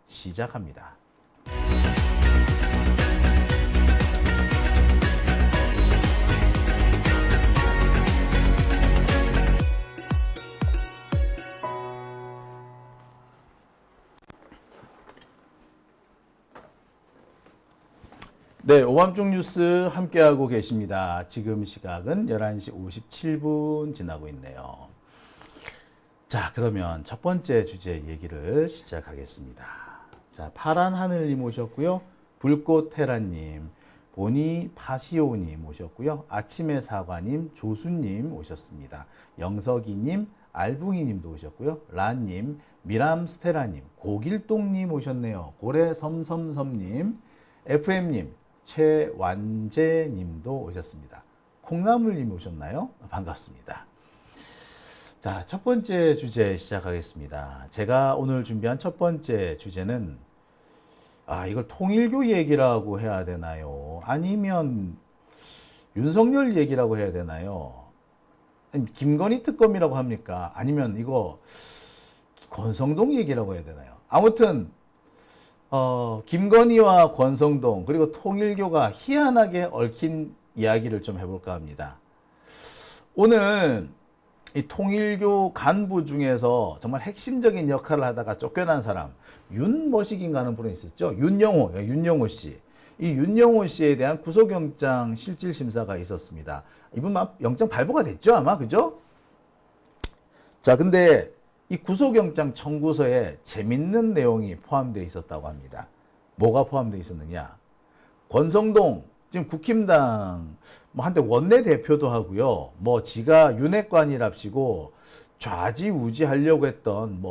시작합니다. 네, 오밤중 뉴스 함께하고 계십니다. 지금 시각은 11시 57분 지나고 있네요. 자, 그러면 첫 번째 주제 얘기를 시작하겠습니다. 자, 파란 하늘님 오셨고요. 불꽃 테라님, 보니 파시오님 오셨고요. 아침의 사과님, 조수님 오셨습니다. 영석이님, 알붕이님도 오셨고요. 라님, 미람스테라님, 고길동님 오셨네요. 고래섬섬섬님, FM님, 최완재님도 오셨습니다. 콩나물님 오셨나요? 반갑습니다. 자, 첫 번째 주제 시작하겠습니다. 제가 오늘 준비한 첫 번째 주제는 이걸 통일교 얘기라고 해야 되나요? 아니면 윤석열 얘기라고 해야 되나요? 김건희 특검이라고 합니까? 아니면 이거 권성동 얘기라고 해야 되나요? 아무튼 김건희와 권성동 그리고 통일교가 희한하게 얽힌 이야기를 좀 해볼까 합니다. 오늘 이 통일교 간부 중에서 정말 핵심적인 역할을 하다가 쫓겨난 사람 윤머식인가 하는 분이 있었죠. 윤영호 씨. 이 윤영호 씨에 대한 구속영장 실질심사가 있었습니다. 이분 영장 발부가 됐죠 아마, 그죠? 자, 근데 이 구속영장 청구서에 재밌는 내용이 포함되어 있었다고 합니다. 뭐가 포함되어 있었느냐? 권성동 지금 국힘당 한때 원내대표도 하고요. 지가 윤핵관이랍시고 좌지우지하려고 했던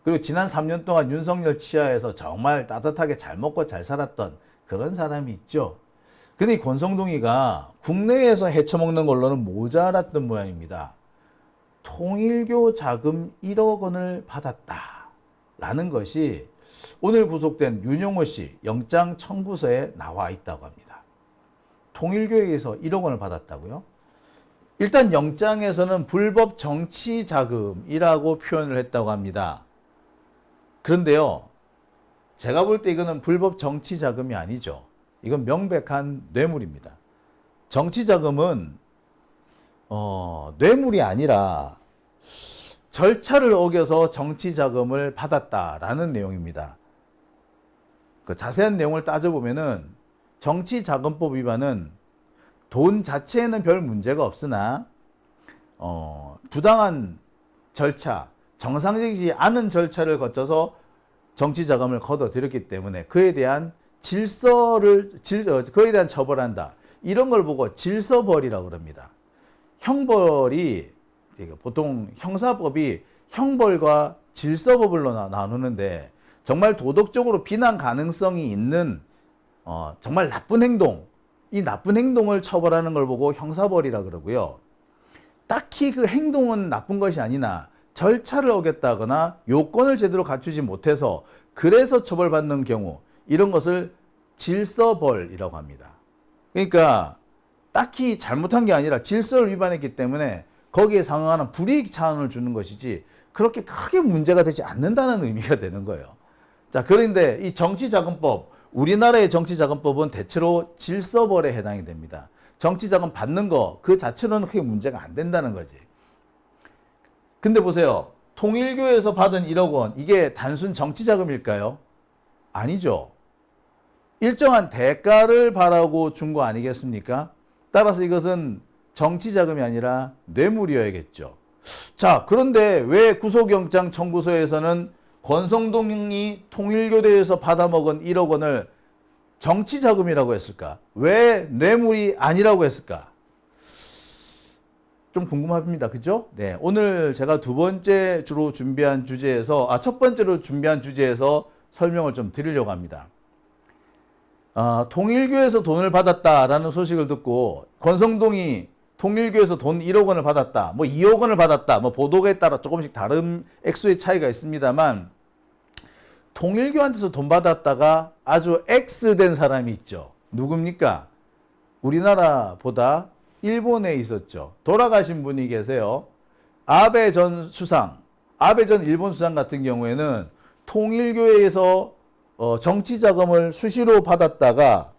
그리고 지난 3년 동안 윤석열 치하에서 정말 따뜻하게 잘 먹고 잘 살았던 그런 사람이 있죠. 근데 이 권성동이가 국내에서 헤쳐먹는 걸로는 모자랐던 모양입니다. 통일교 자금 1억 원을 받았다라는 것이 오늘 구속된 윤영호 씨 영장 청구서에 나와 있다고 합니다. 통일교에서 1억 원을 받았다고요? 일단 영장에서는 불법 정치 자금이라고 표현을 했다고 합니다. 그런데요, 제가 볼 때 이거는 불법 정치 자금이 아니죠. 이건 명백한 뇌물입니다. 정치 자금은 뇌물이 아니라 절차를 어겨서 정치 자금을 받았다라는 내용입니다. 그 자세한 내용을 따져보면은 정치자금법 위반은 돈 자체에는 별 문제가 없으나 부당한 절차, 정상적이지 않은 절차를 거쳐서 정치자금을 거둬들였기 때문에 그에 대한 그에 대한 처벌한다. 이런 걸 보고 질서벌이라고 그럽니다. 형벌이 보통 형사법이 형벌과 질서법으로 나누는데 정말 도덕적으로 비난 가능성이 있는 정말 나쁜 행동, 이 나쁜 행동을 처벌하는 걸 보고 형사벌이라 그러고요. 딱히 그 행동은 나쁜 것이 아니나 절차를 어겼다거나 요건을 제대로 갖추지 못해서 그래서 처벌받는 경우 이런 것을 질서벌이라고 합니다. 그러니까 딱히 잘못한 게 아니라 질서를 위반했기 때문에 거기에 상응하는 불이익 차원을 주는 것이지 그렇게 크게 문제가 되지 않는다는 의미가 되는 거예요. 자, 그런데 이 정치자금법, 우리나라의 정치자금법은 대체로 질서벌에 해당이 됩니다. 정치자금 받는 거 그 자체로는 크게 문제가 안 된다는 거지. 근데 보세요. 통일교에서 받은 1억 원, 이게 단순 정치자금일까요? 아니죠. 일정한 대가를 바라고 준 거 아니겠습니까? 따라서 이것은 정치자금이 아니라 뇌물이어야겠죠. 자, 그런데 왜 구속영장 청구서에서는 권성동이 통일교대에서 받아먹은 1억 원을 정치자금이라고 했을까? 왜 뇌물이 아니라고 했을까? 좀 궁금합니다. 그죠? 네. 오늘 제가 첫 번째로 준비한 주제에서 설명을 좀 드리려고 합니다. 통일교에서 돈을 받았다라는 소식을 듣고 권성동이 통일교에서 돈 1억 원을 받았다, 2억 원을 받았다, 보도에 따라 조금씩 다른 액수의 차이가 있습니다만 통일교한테서 돈 받았다가 아주 X된 사람이 있죠. 누굽니까? 우리나라보다 일본에 있었죠. 돌아가신 분이 계세요. 아베 전 일본 수상 같은 경우에는 통일교에서 정치 자금을 수시로 받았다가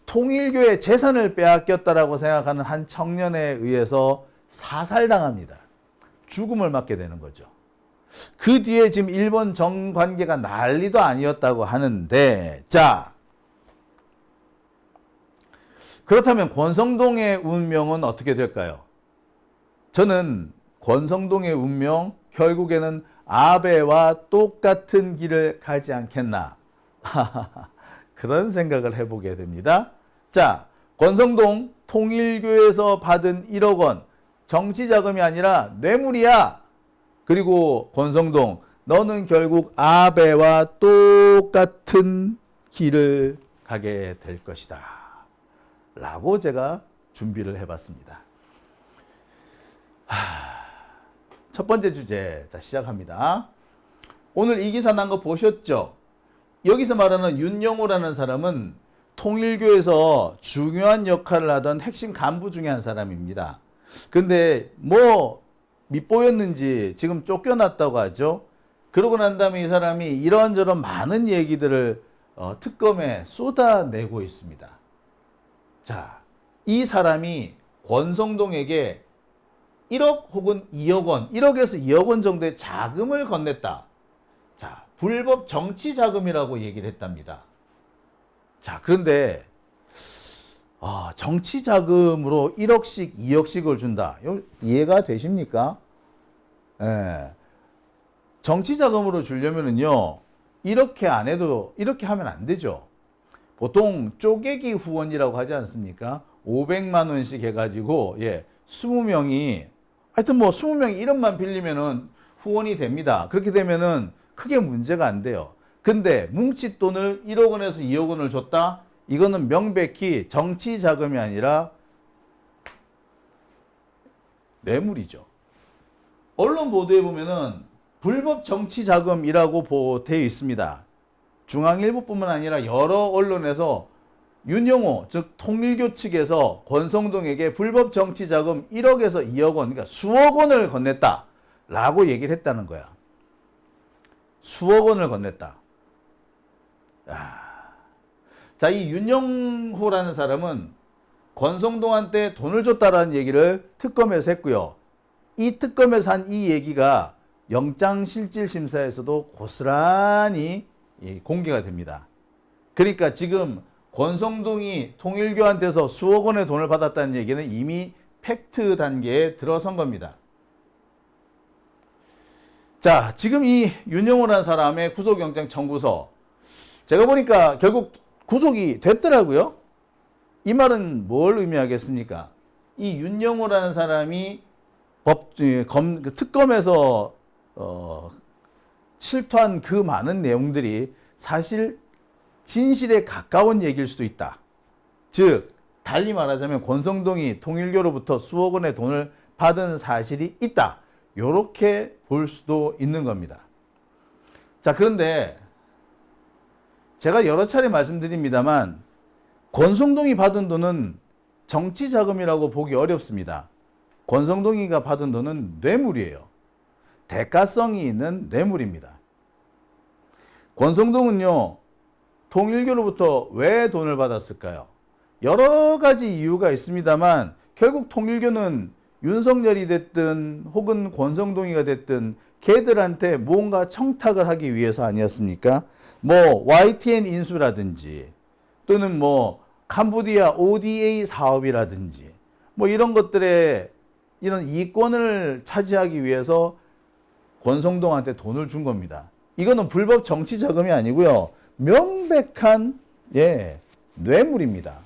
통일교의 재산을 빼앗겼다라고 생각하는 한 청년에 의해서 사살당합니다. 죽음을 맞게 되는 거죠. 그 뒤에 지금 일본 정관계가 난리도 아니었다고 하는데, 자, 그렇다면 권성동의 운명은 어떻게 될까요? 저는 권성동의 운명 결국에는 아베와 똑같은 길을 가지 않겠나 그런 생각을 해보게 됩니다. 자, 권성동 통일교에서 받은 1억 원 정치자금이 아니라 뇌물이야. 그리고 권성동, 너는 결국 아베와 똑같은 길을 가게 될 것이다 라고 제가 준비를 해봤습니다. 첫 번째 주제, 자, 시작합니다. 오늘 이 기사 난 거 보셨죠? 여기서 말하는 윤영호라는 사람은 통일교에서 중요한 역할을 하던 핵심 간부 중에 한 사람입니다. 근데 뭐 밑보였는지 지금 쫓겨났다고 하죠. 그러고 난 다음에 이 사람이 이런저런 많은 얘기들을 특검에 쏟아내고 있습니다. 자, 이 사람이 권성동에게 1억 혹은 2억 원, 1억에서 2억 원 정도의 자금을 건넸다. 자, 불법 정치 자금이라고 얘기를 했답니다. 자, 그런데 정치 자금으로 1억씩, 2억씩을 준다. 이해가 되십니까? 예. 정치 자금으로 주려면은요, 이렇게 안 해도, 이렇게 하면 안 되죠. 보통 쪼개기 후원이라고 하지 않습니까? 500만 원씩 해가지고, 20명이, 하여튼 뭐 20명이 1억만 빌리면은 후원이 됩니다. 그렇게 되면은 크게 문제가 안 돼요. 근데 뭉칫 돈을 1억 원에서 2억 원을 줬다? 이거는 명백히 정치 자금이 아니라 뇌물이죠. 언론 보도에 보면은 불법 정치 자금이라고 되어 있습니다. 중앙일보뿐만 아니라 여러 언론에서 윤영호, 즉 통일교 측에서 권성동에게 불법 정치 자금 1억에서 2억 원, 그러니까 수억 원을 건넸다라고 얘기를 했다는 거야. 수억 원을 건넸다. 자, 이 윤영호라는 사람은 권성동한테 돈을 줬다라는 얘기를 특검에서 했고요. 이 특검에서 한 이 얘기가 영장실질심사에서도 고스란히 공개가 됩니다. 그러니까 지금 권성동이 통일교한테서 수억 원의 돈을 받았다는 얘기는 이미 팩트 단계에 들어선 겁니다. 자, 지금 이 윤영호라는 사람의 구속영장 청구서, 제가 보니까 결국 구속이 됐더라고요. 이 말은 뭘 의미하겠습니까? 이 윤영호라는 사람이 특검에서 실토한 그 많은 내용들이 사실 진실에 가까운 얘기일 수도 있다. 즉, 달리 말하자면 권성동이 통일교로부터 수억 원의 돈을 받은 사실이 있다. 이렇게 볼 수도 있는 겁니다. 자, 그런데 제가 여러 차례 말씀드립니다만 권성동이 받은 돈은 정치 자금이라고 보기 어렵습니다. 권성동이가 받은 돈은 뇌물이에요. 대가성이 있는 뇌물입니다. 권성동은요, 통일교로부터 왜 돈을 받았을까요? 여러 가지 이유가 있습니다만 결국 통일교는 윤석열이 됐든 혹은 권성동이가 됐든 걔들한테 뭔가 청탁을 하기 위해서 아니었습니까? 뭐 YTN 인수라든지 또는 뭐 캄보디아 ODA 사업이라든지 뭐 이런 것들에 이런 이권을 차지하기 위해서 권성동한테 돈을 준 겁니다. 이거는 불법 정치 자금이 아니고요. 명백한 뇌물입니다.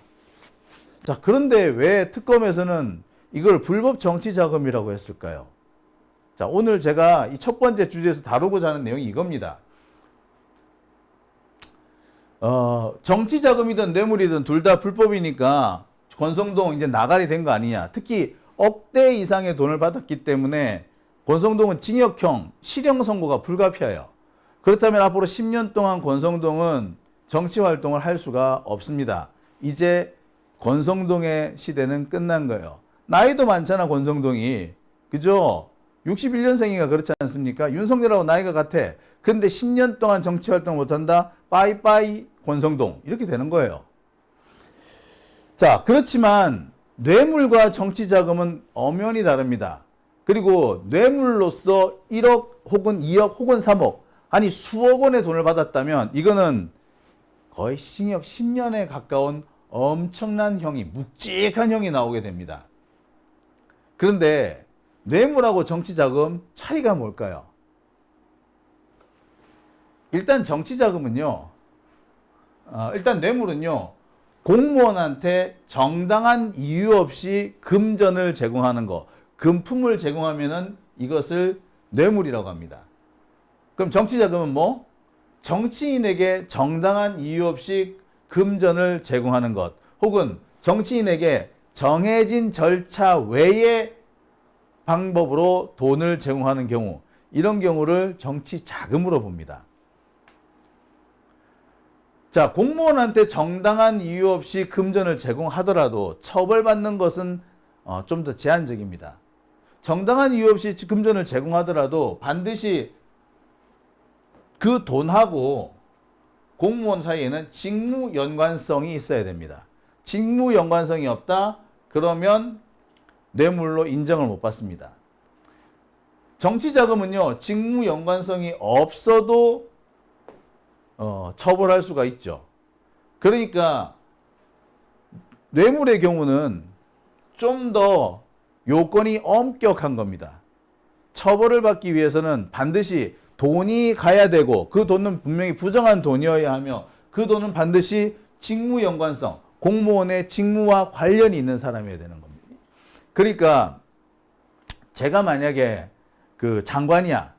자, 그런데 왜 특검에서는 이걸 불법 정치 자금이라고 했을까요? 자, 오늘 제가 이 첫 번째 주제에서 다루고자 하는 내용이 이겁니다. 정치 자금이든 뇌물이든 둘 다 불법이니까 권성동 이제 나가리 된 거 아니냐. 특히 억대 이상의 돈을 받았기 때문에 권성동은 징역형, 실형 선고가 불가피해요. 그렇다면 앞으로 10년 동안 권성동은 정치 활동을 할 수가 없습니다. 이제 권성동의 시대는 끝난 거예요. 나이도 많잖아, 권성동이. 그죠? 61년생이가 그렇지 않습니까? 윤석열하고 나이가 같아. 근데 10년 동안 정치 활동 못한다? 빠이빠이 권성동 이렇게 되는 거예요. 자, 그렇지만 뇌물과 정치자금은 엄연히 다릅니다. 그리고 뇌물로서 1억 혹은 2억 혹은 3억 아니 수억 원의 돈을 받았다면 이거는 거의 징역 10년에 가까운 엄청난 형이 묵직한 형이 나오게 됩니다. 그런데 뇌물하고 정치자금 차이가 뭘까요? 일단 정치자금은요. 일단 뇌물은요. 공무원한테 정당한 이유 없이 금전을 제공하는 거, 금품을 제공하면은 이것을 뇌물이라고 합니다. 그럼 정치자금은 뭐? 정치인에게 정당한 이유 없이 금전을 제공하는 것, 혹은 정치인에게 정해진 절차 외의 방법으로 돈을 제공하는 경우, 이런 경우를 정치자금으로 봅니다. 자, 공무원한테 정당한 이유 없이 금전을 제공하더라도 처벌받는 것은 좀 더 제한적입니다. 정당한 이유 없이 금전을 제공하더라도 반드시 그 돈하고 공무원 사이에는 직무 연관성이 있어야 됩니다. 직무 연관성이 없다? 그러면 뇌물로 인정을 못 받습니다. 정치자금은요, 직무 연관성이 없어도 처벌할 수가 있죠. 그러니까 뇌물의 경우는 좀 더 요건이 엄격한 겁니다. 처벌을 받기 위해서는 반드시 돈이 가야 되고 그 돈은 분명히 부정한 돈이어야 하며 그 돈은 반드시 직무 연관성, 공무원의 직무와 관련이 있는 사람이어야 되는 겁니다. 그러니까 제가 만약에 그 장관이야.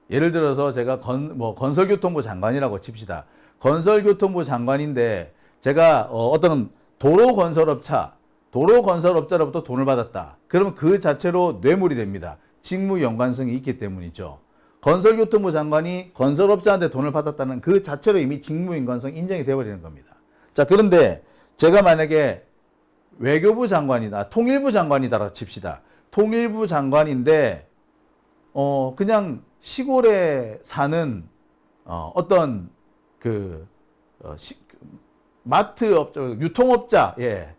예를 들어서 제가 건설교통부 장관이라고 칩시다. 건설교통부 장관인데 제가 어떤 도로건설업자로부터 돈을 받았다. 그러면 그 자체로 뇌물이 됩니다. 직무 연관성이 있기 때문이죠. 건설교통부 장관이 건설업자한테 돈을 받았다는 그 자체로 이미 직무 연관성 인정이 되어버리는 겁니다. 자, 그런데 제가 만약에 외교부 장관이다, 통일부 장관이다라고 칩시다. 통일부 장관인데 그냥 시골에 사는 어떤 마트 업자, 유통업자, 예,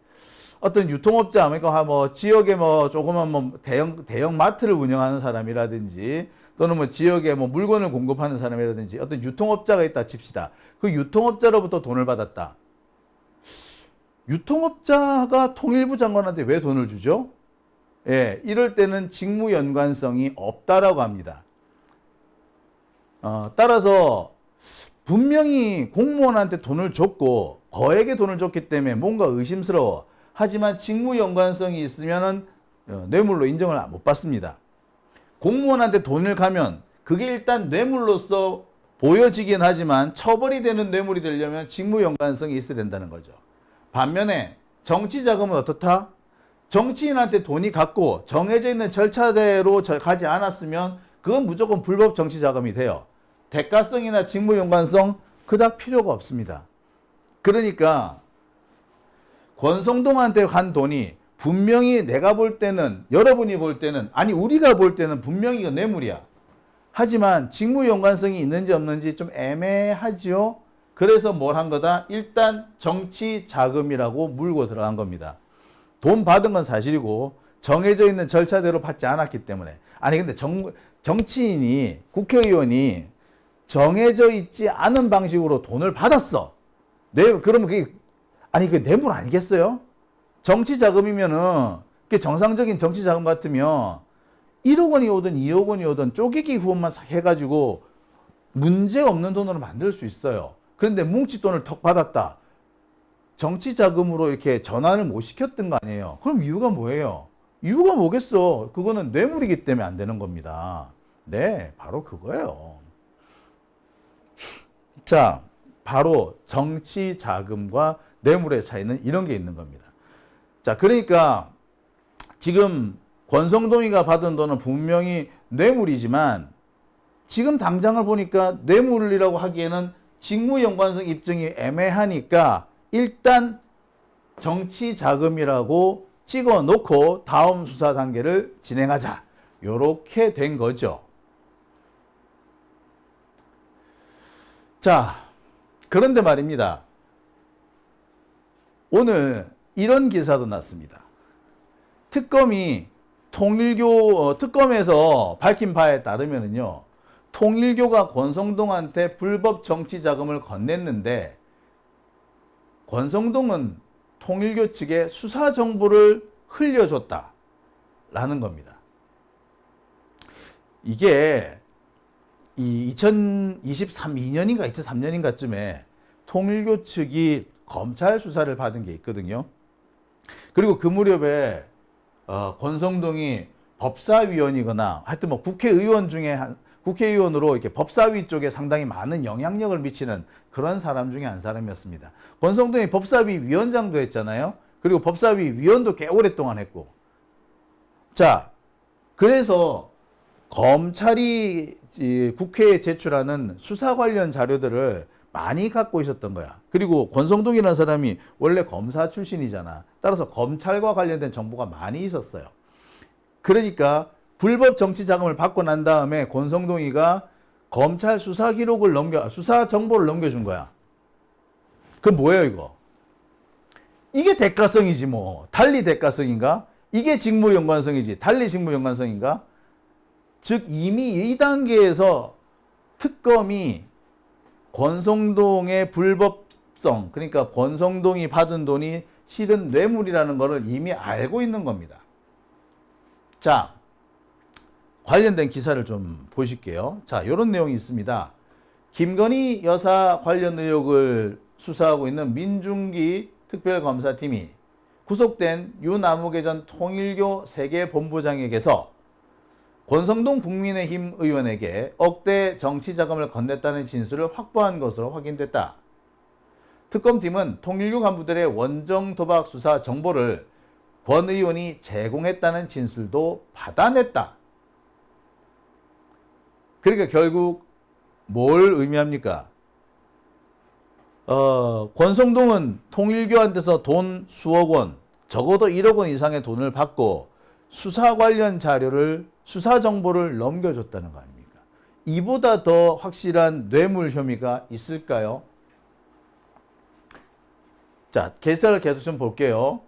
어떤 유통업자, 그러니까 뭐 지역에 뭐 조그만 뭐 대형 마트를 운영하는 사람이라든지 또는 뭐 지역에 뭐 물건을 공급하는 사람이라든지 어떤 유통업자가 있다 칩시다. 그 유통업자로부터 돈을 받았다. 유통업자가 통일부 장관한테 왜 돈을 주죠? 예, 이럴 때는 직무 연관성이 없다라고 합니다. 따라서 분명히 공무원한테 돈을 줬고 거액의 돈을 줬기 때문에 뭔가 의심스러워. 하지만 직무 연관성이 있으면은 뇌물로 인정을 못 받습니다. 공무원한테 돈을 가면 그게 일단 뇌물로서 보여지긴 하지만 처벌이 되는 뇌물이 되려면 직무 연관성이 있어야 된다는 거죠. 반면에 정치자금은 어떻다? 정치인한테 돈이 갔고 정해져 있는 절차대로 가지 않았으면 그건 무조건 불법 정치자금이 돼요. 대가성이나 직무 연관성 그닥 필요가 없습니다. 그러니까 권성동한테 간 돈이 분명히 내가 볼 때는, 여러분이 볼 때는, 아니 우리가 볼 때는 분명히 이거 뇌물이야. 하지만 직무 연관성이 있는지 없는지 좀 애매하지요. 그래서 뭘 한 거다? 일단 정치 자금이라고 물고 들어간 겁니다. 돈 받은 건 사실이고 정해져 있는 절차대로 받지 않았기 때문에. 아니 근데 정치인이, 국회의원이 정해져 있지 않은 방식으로 돈을 받았어. 그러면 그게 뇌물 아니겠어요? 정치 자금이면은 그게 정상적인 정치 자금 같으면 1억 원이 오든 2억 원이 오든 쪼개기 후원만 해가지고 문제 없는 돈으로 만들 수 있어요. 그런데 뭉칫돈을 턱 받았다. 정치 자금으로 이렇게 전환을 못 시켰던 거 아니에요. 그럼 이유가 뭐예요? 이유가 뭐겠어? 그거는 뇌물이기 때문에 안 되는 겁니다. 네, 바로 그거예요. 자, 바로 정치 자금과 뇌물의 차이는 이런 게 있는 겁니다. 자, 그러니까 지금 권성동이가 받은 돈은 분명히 뇌물이지만 지금 당장을 보니까 뇌물이라고 하기에는 직무 연관성 입증이 애매하니까 일단 정치 자금이라고 찍어 놓고 다음 수사 단계를 진행하자. 요렇게 된 거죠. 자, 그런데 말입니다. 오늘 이런 기사도 났습니다. 특검이 특검에서 밝힌 바에 따르면은요, 통일교가 권성동한테 불법 정치 자금을 건넸는데, 권성동은 통일교 측에 수사 정보를 흘려줬다라는 겁니다. 이게 이 2022년인가 2003년인가쯤에 통일교 측이 검찰 수사를 받은 게 있거든요. 그리고 그 무렵에 권성동이 법사위원이거나 하여튼 뭐 국회의원 중에 국회의원으로 이렇게 법사위 쪽에 상당히 많은 영향력을 미치는 그런 사람 중에 한 사람이었습니다. 권성동이 법사위 위원장도 했잖아요. 그리고 법사위 위원도 꽤 오랫동안 했고. 자, 그래서 검찰이 국회에 제출하는 수사 관련 자료들을 많이 갖고 있었던 거야. 그리고 권성동이라는 사람이 원래 검사 출신이잖아. 따라서 검찰과 관련된 정보가 많이 있었어요. 그러니까 불법 정치 자금을 받고 난 다음에 권성동이가 검찰 수사 기록을 수사 정보를 넘겨준 거야. 그럼 뭐예요, 이거? 이게 대가성이지 뭐. 달리 대가성인가? 이게 직무 연관성이지. 달리 직무 연관성인가? 즉 이미 이 단계에서 특검이 권성동의 불법성, 그러니까 권성동이 받은 돈이 실은 뇌물이라는 것을 이미 알고 있는 겁니다. 자, 관련된 기사를 좀 보실게요. 자, 이런 내용이 있습니다. 김건희 여사 관련 의혹을 수사하고 있는 민중기 특별검사팀이 구속된 유남욱의 전 통일교 세계본부장에게서 권성동 국민의힘 의원에게 억대 정치자금을 건넸다는 진술을 확보한 것으로 확인됐다. 특검팀은 통일교 간부들의 원정 도박 수사 정보를 권 의원이 제공했다는 진술도 받아냈다. 그러니까 결국 뭘 의미합니까? 권성동은 통일교한테서 돈 수억 원, 적어도 1억 원 이상의 돈을 받고 수사 관련 자료를, 수사 정보를 넘겨줬다는 거 아닙니까? 이보다 더 확실한 뇌물 혐의가 있을까요? 자, 계산을 계속 좀 볼게요.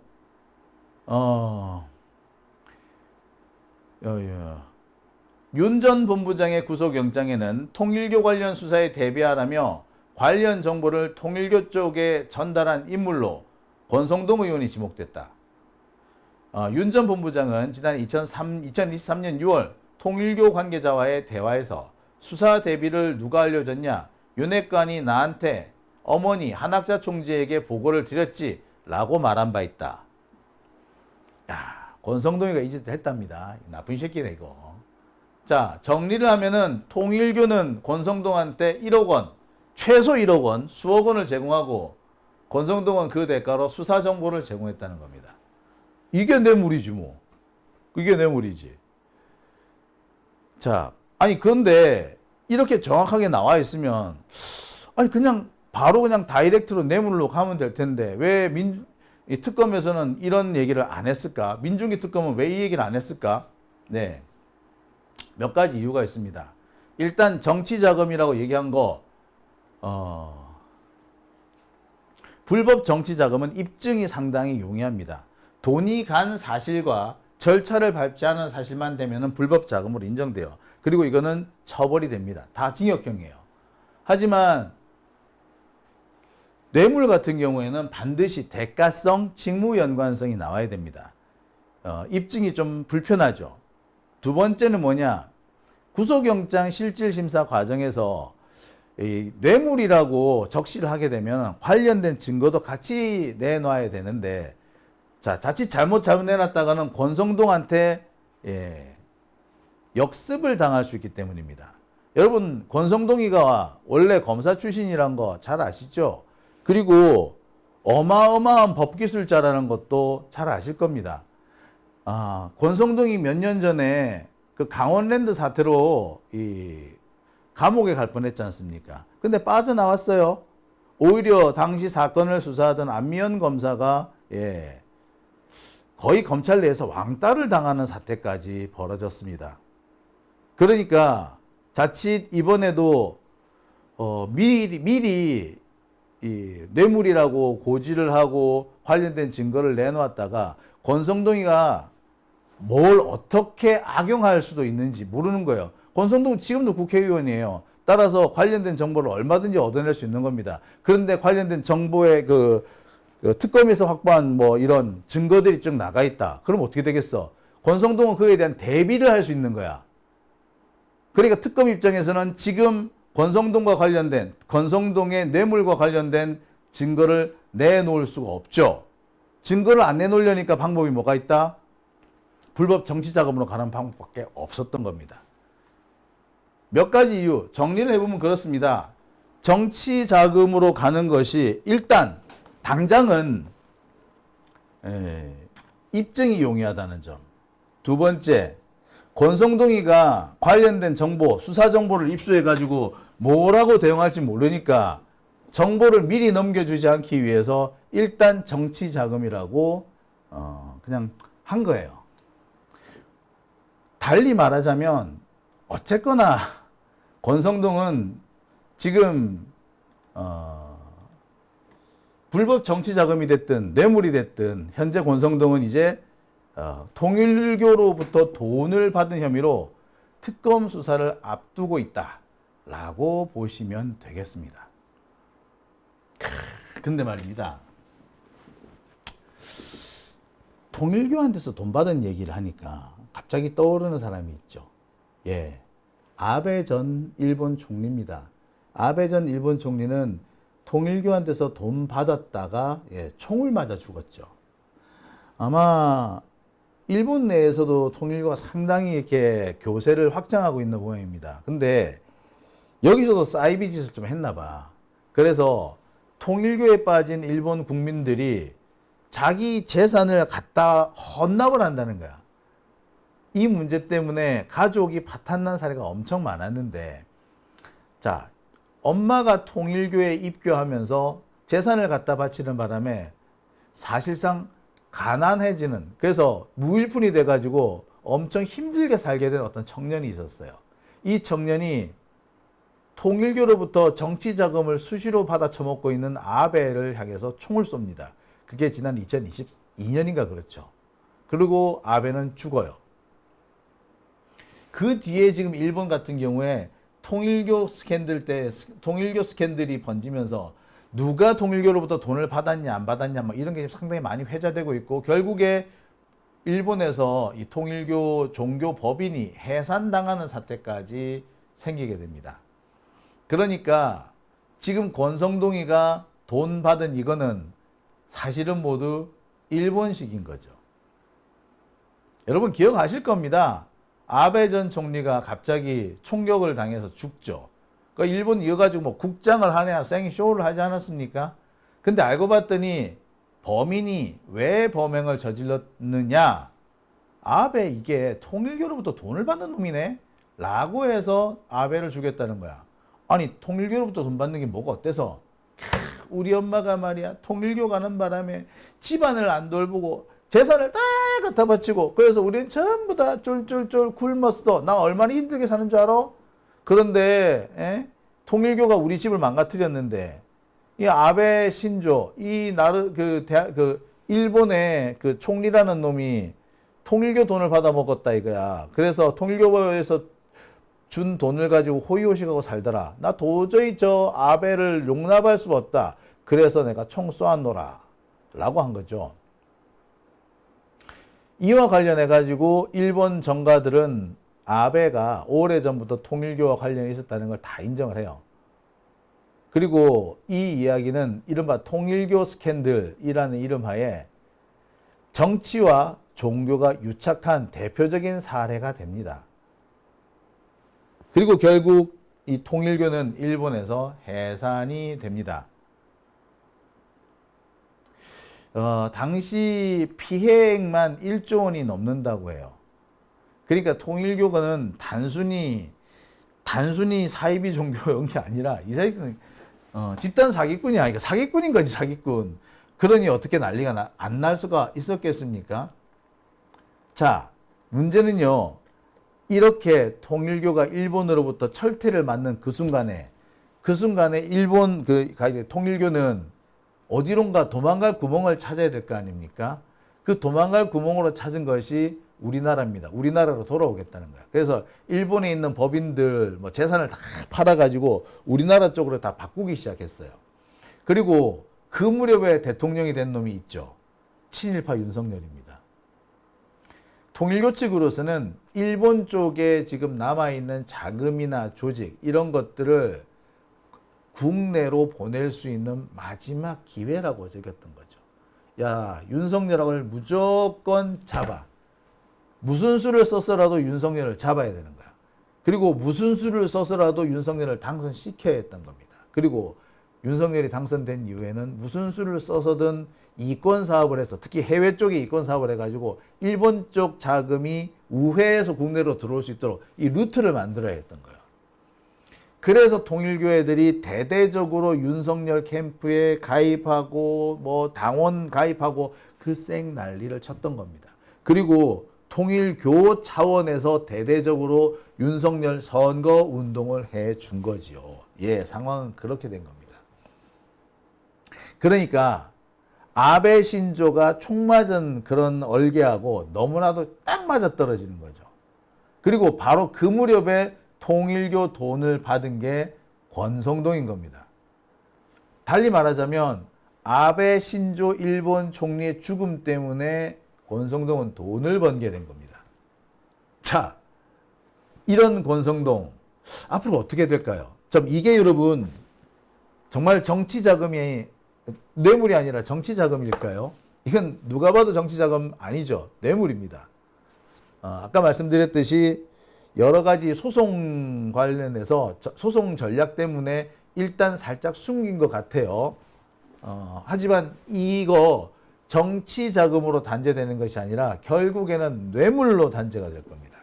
윤 전 본부장의 구속영장에는 통일교 관련 수사에 대비하라며 관련 정보를 통일교 쪽에 전달한 인물로 권성동 의원이 지목됐다. 윤 전 본부장은 지난 2023년 6월 통일교 관계자와의 대화에서 수사 대비를 누가 알려줬냐? 윤핵관이 나한테 어머니 한학자 총재에게 보고를 드렸지 라고 말한 바 있다. 야, 권성동이가 이 짓을 했답니다. 나쁜 새끼네 이거. 자, 정리를 하면은 통일교는 권성동한테 1억 원, 최소 1억 원, 수억 원을 제공하고 권성동은 그 대가로 수사 정보를 제공했다는 겁니다. 이게 뇌물이지 뭐. 이게 뇌물이지. 자, 아니 그런데 이렇게 정확하게 나와 있으면 아니 그냥 바로 그냥 다이렉트로 뇌물로 가면 될 텐데 왜 이 특검에서는 이런 얘기를 안 했을까? 민중기 특검은 왜 이 얘기를 안 했을까? 네, 몇 가지 이유가 있습니다. 일단 정치자금이라고 얘기한 거 불법 정치자금은 입증이 상당히 용이합니다. 돈이 간 사실과 절차를 밟지 않은 사실만 되면 불법 자금으로 인정돼요. 그리고 이거는 처벌이 됩니다. 다 징역형이에요. 하지만 뇌물 같은 경우에는 반드시 대가성, 직무 연관성이 나와야 됩니다. 입증이 좀 불편하죠. 두 번째는 뭐냐? 구속영장 실질심사 과정에서 이 뇌물이라고 적시를 하게 되면 관련된 증거도 같이 내놔야 되는데, 자, 자칫 잘못 내놨다가는 권성동한테 역습을 당할 수 있기 때문입니다. 여러분, 권성동이가 원래 검사 출신이란 거 잘 아시죠? 그리고 어마어마한 법기술자라는 것도 잘 아실 겁니다. 권성동이 몇 년 전에 그 강원랜드 사태로 이 감옥에 갈 뻔했지 않습니까? 근데 빠져나왔어요. 오히려 당시 사건을 수사하던 안미연 검사가 거의 검찰 내에서 왕따를 당하는 사태까지 벌어졌습니다. 그러니까 자칫 이번에도 미리 이 뇌물이라고 고지를 하고 관련된 증거를 내놓았다가 권성동이가 뭘 어떻게 악용할 수도 있는지 모르는 거예요. 권성동은 지금도 국회의원이에요. 따라서 관련된 정보를 얼마든지 얻어낼 수 있는 겁니다. 그런데 관련된 정보의 그 특검에서 확보한 뭐 이런 증거들이 쭉 나가 있다. 그럼 어떻게 되겠어? 권성동은 그에 대한 대비를 할 수 있는 거야. 그러니까 특검 입장에서는 지금 권성동과 관련된, 권성동의 뇌물과 관련된 증거를 내놓을 수가 없죠. 증거를 안 내놓으려니까 방법이 뭐가 있다? 불법 정치 자금으로 가는 방법밖에 없었던 겁니다. 몇 가지 이유 정리를 해보면 그렇습니다. 정치 자금으로 가는 것이 일단 당장은 입증이 용이하다는 점. 두 번째, 권성동이가 관련된 정보, 수사 정보를 입수해가지고 뭐라고 대응할지 모르니까 정보를 미리 넘겨주지 않기 위해서 일단 정치 자금이라고 그냥 한 거예요. 달리 말하자면 어쨌거나 권성동은 지금 불법 정치 자금이 됐든 뇌물이 됐든 현재 권성동은 이제 통일교로부터 돈을 받은 혐의로 특검 수사를 앞두고 있다라고 보시면 되겠습니다. 근데 말입니다. 통일교한테서 돈 받은 얘기를 하니까 갑자기 떠오르는 사람이 있죠. 예, 아베 전 일본 총리입니다. 아베 전 일본 총리는 통일교한테서 돈 받았다가 총을 맞아 죽었죠. 아마 일본 내에서도 통일교가 상당히 이렇게 교세를 확장하고 있는 모양입니다. 근데 여기서도 사이비 짓을 좀 했나 봐. 그래서 통일교에 빠진 일본 국민들이 자기 재산을 갖다 헌납을 한다는 거야. 이 문제 때문에 가족이 파탄난 사례가 엄청 많았는데, 자, 엄마가 통일교에 입교하면서 재산을 갖다 바치는 바람에 사실상 가난해지는, 그래서 무일푼이 돼가지고 엄청 힘들게 살게 된 어떤 청년이 있었어요. 이 청년이 통일교로부터 정치 자금을 수시로 받아 처먹고 있는 아베를 향해서 총을 쏩니다. 그게 지난 2022년인가 그렇죠. 그리고 아베는 죽어요. 그 뒤에 지금 일본 같은 경우에 통일교 스캔들이 번지면서 누가 통일교로부터 돈을 받았냐 안 받았냐 뭐 이런 게 상당히 많이 회자되고 있고, 결국에 일본에서 이 통일교 종교 법인이 해산당하는 사태까지 생기게 됩니다. 그러니까 지금 권성동이가 돈 받은 이거는 사실은 모두 일본식인 거죠. 여러분 기억하실 겁니다. 아베 전 총리가 갑자기 총격을 당해서 죽죠. 그러니까 일본 이어가지고 뭐 국장을 하냐 생쇼를 하지 않았습니까? 근데 알고 봤더니 범인이 왜 범행을 저질렀느냐? 아베 이게 통일교로부터 돈을 받는 놈이네? 라고 해서 아베를 죽였다는 거야. 아니 통일교로부터 돈 받는 게 뭐가 어때서? 우리 엄마가 말이야 통일교 가는 바람에 집안을 안 돌보고 재산을 다 갖다 바치고, 그래서 우리는 전부 다 쫄쫄쫄 굶었어. 나 얼마나 힘들게 사는 줄 알아? 그런데 통일교가 우리 집을 망가뜨렸는데 이 아베 신조, 이 일본의 그 총리라는 놈이 통일교 돈을 받아 먹었다 이거야. 그래서 통일교에서 준 돈을 가지고 호의호식하고 살더라. 나 도저히 저 아베를 용납할 수 없다. 그래서 내가 총 쏘았노라 라고 한 거죠. 이와 관련해 가지고 일본 정가들은 아베가 오래전부터 통일교와 관련이 있었다는 걸 다 인정을 해요. 그리고 이 이야기는 이른바 통일교 스캔들이라는 이름하에 정치와 종교가 유착한 대표적인 사례가 됩니다. 그리고 결국 이 통일교는 일본에서 해산이 됩니다. 당시 피해액만 1조 원이 넘는다고 해요. 그러니까 통일교는 단순히 사이비 종교인 게 아니라 이 사기꾼은 집단 사기꾼이야. 그러니까 사기꾼인 거지, 사기꾼. 그러니 어떻게 난리가 안 날 수가 있었겠습니까? 자, 문제는요. 이렇게 통일교가 일본으로부터 철퇴를 맞는 그 순간에 그 순간에 일본 통일교는 어디론가 도망갈 구멍을 찾아야 될 거 아닙니까? 그 도망갈 구멍으로 찾은 것이 우리나라입니다. 우리나라로 돌아오겠다는 거야. 그래서 일본에 있는 법인들 뭐 재산을 다 팔아가지고 우리나라 쪽으로 다 바꾸기 시작했어요. 그리고 그 무렵에 대통령이 된 놈이 있죠. 친일파 윤석열입니다. 통일교 측으로서는 일본 쪽에 지금 남아있는 자금이나 조직 이런 것들을 국내로 보낼 수 있는 마지막 기회라고 여겼던 거죠. 야, 윤석열을 무조건 잡아. 무슨 수를 써서라도 윤석열을 잡아야 되는 거야. 그리고 무슨 수를 써서라도 윤석열을 당선시켜야 했던 겁니다. 그리고 윤석열이 당선된 이후에는 무슨 수를 써서든 이권 사업을 해서, 특히 해외 쪽에 이권 사업을 해가지고 일본 쪽 자금이 우회해서 국내로 들어올 수 있도록 이 루트를 만들어야 했던 거예요. 그래서 통일교회들이 대대적으로 윤석열 캠프에 가입하고 뭐 당원 가입하고 그 쌩 난리를 쳤던 겁니다. 그리고 통일교 차원에서 대대적으로 윤석열 선거 운동을 해준 거지요. 예, 상황은 그렇게 된 겁니다. 그러니까 아베 신조가 총 맞은 그런 얼개하고 너무나도 딱 맞아떨어지는 거죠. 그리고 바로 그 무렵에 통일교 돈을 받은 게 권성동인 겁니다. 달리 말하자면 아베 신조 일본 총리의 죽음 때문에 권성동은 돈을 번게 된 겁니다. 자, 이런 권성동 앞으로 어떻게 될까요? 이게 여러분 정말 정치 자금이 뇌물이 아니라 정치 자금일까요? 이건 누가 봐도 정치 자금 아니죠. 뇌물입니다. 아까 말씀드렸듯이 여러 가지 소송 관련해서 소송 전략 때문에 일단 살짝 숨긴 것 같아요. 하지만 이거 정치 자금으로 단죄되는 것이 아니라 결국에는 뇌물로 단죄가 될 겁니다.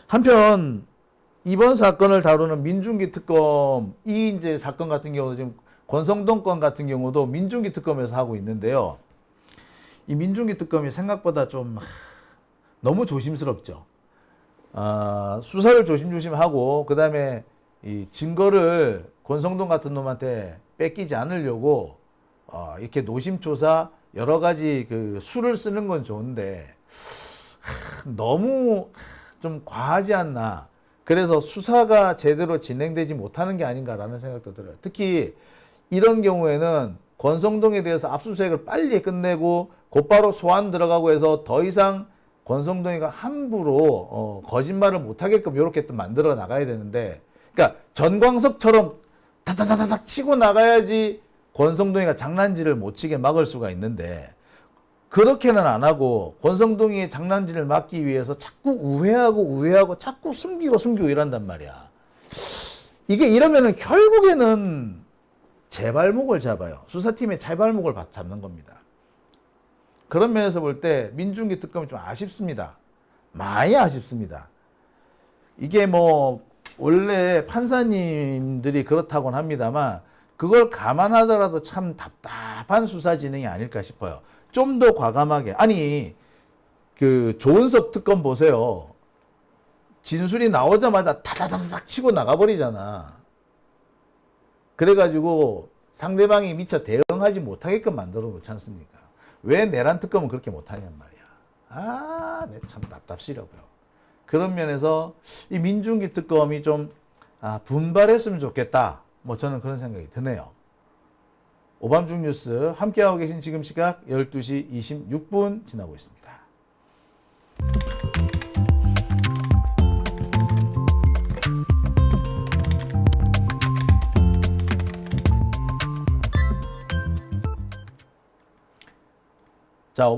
한편 이번 사건을 다루는 민중기 특검, 이 이제 사건 같은 경우도 지금 권성동 건 같은 경우도 민중기 특검에서 하고 있는데요. 이 민중기 특검이 생각보다 좀 너무 조심스럽죠. 수사를 조심조심하고 그 다음에 이 증거를 권성동 같은 놈한테 뺏기지 않으려고 이렇게 노심초사 여러 가지 그 수를 쓰는 건 좋은데 너무 좀 과하지 않나. 그래서 수사가 제대로 진행되지 못하는 게 아닌가라는 생각도 들어요. 특히 이런 경우에는 권성동에 대해서 압수수색을 빨리 끝내고 곧바로 소환 들어가고 해서 더 이상 권성동이가 함부로 거짓말을 못하게끔 이렇게 또 만들어 나가야 되는데, 그러니까 전광석처럼 다다다닥 치고 나가야지 권성동이가 장난질을 못 치게 막을 수가 있는데 그렇게는 안 하고 권성동이의 장난질을 막기 위해서 자꾸 우회하고 자꾸 숨기고 이란단 말이야. 이게 이러면은 결국에는 제 발목을 잡아요. 수사팀의 제 발목을 잡는 겁니다. 그런 면에서 볼 때 민중기 특검이 좀 아쉽습니다. 많이 아쉽습니다. 이게 뭐 원래 판사님들이 그렇다고는 합니다만 그걸 감안하더라도 참 답답한 수사 진행이 아닐까 싶어요. 좀 더 과감하게. 아니 그 조은석 특검 보세요. 진술이 나오자마자 타다다닥 치고 나가버리잖아. 그래가지고 상대방이 미처 대응하지 못하게끔 만들어 놓지 않습니까? 왜 내란 특검은 그렇게 못하냔 말이야. 내 참 답답시려고요. 그런 면에서 이 민중기 특검이 좀 분발했으면 좋겠다. 뭐 저는 그런 생각이 드네요. 오밤중 뉴스 함께하고 계신 지금 시각 12시 26분 지나고 있습니다. 자,